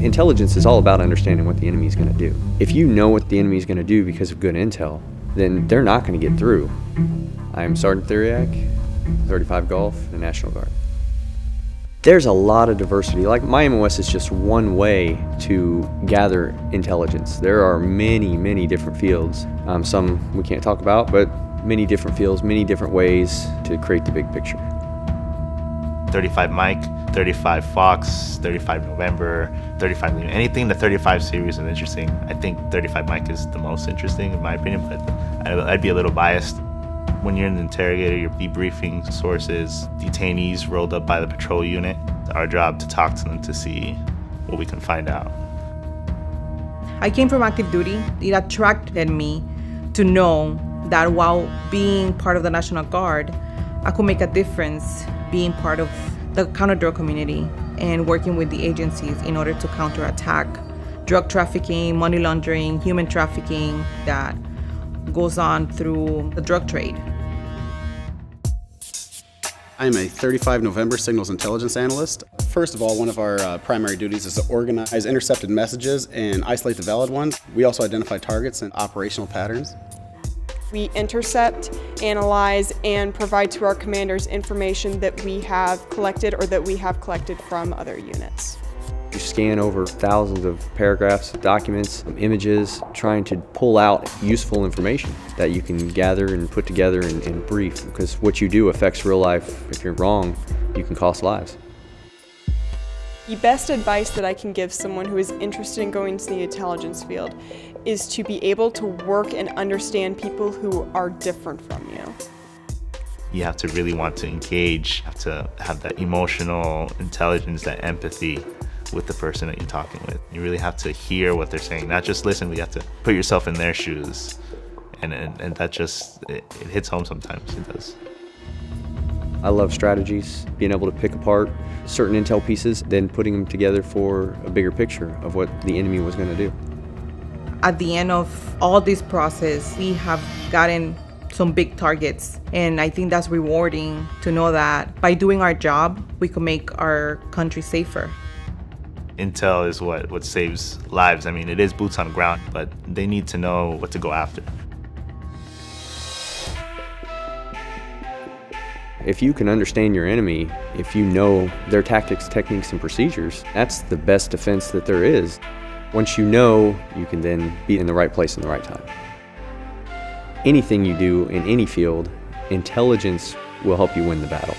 Intelligence is all about understanding what the enemy is going to do. If you know what the enemy is going to do because of good intel, then they're not going to get through. I am Sergeant THERIAC, 35 Golf, the National Guard. There's a lot of diversity. Like, my MOS is just one way to gather intelligence. There are many, many different fields. Some we can't talk about, but many different fields, many different ways to create the big picture. 35 Mike, 35 Fox, 35 November, 35 Lima. Anything the 35 series is interesting. I think 35 Mike is the most interesting in my opinion, but I'd be a little biased. When you're in the interrogator, you're debriefing sources, detainees rolled up by the patrol unit. It's our job to talk to them to see what we can find out. I came from active duty. It attracted me to know that while being part of the National Guard, I could make a difference being part of the counter-drug community and working with the agencies in order to counterattack drug trafficking, money laundering, human trafficking that goes on through the drug trade. I am a 35 November Signals Intelligence Analyst. First of all, one of our primary duties is to organize intercepted messages and isolate the valid ones. We also identify targets and operational patterns. We intercept, analyze, and provide to our commanders information that we have collected or that we have collected from other units. You scan over thousands of paragraphs, documents, images, trying to pull out useful information that you can gather and put together and brief, because what you do affects real life. If you're wrong, you can cost lives. The best advice that I can give someone who is interested in going into the intelligence field is to be able to work and understand people who are different from you. You have to really want to engage, you have to have that emotional intelligence, that empathy with the person that you're talking with. You really have to hear what they're saying, not just listen, but you have to put yourself in their shoes. And that just, it hits home sometimes, it does. I love strategies, being able to pick apart certain intel pieces, then putting them together for a bigger picture of what the enemy was going to do. At the end of all this process, we have gotten some big targets, and I think that's rewarding to know that by doing our job, we can make our country safer. Intel is what saves lives. I mean, it is boots on the ground, but they need to know what to go after. If you can understand your enemy, if you know their tactics, techniques, and procedures, that's the best defense that there is. Once you know, you can then be in the right place in the right time. Anything you do in any field, intelligence will help you win the battle.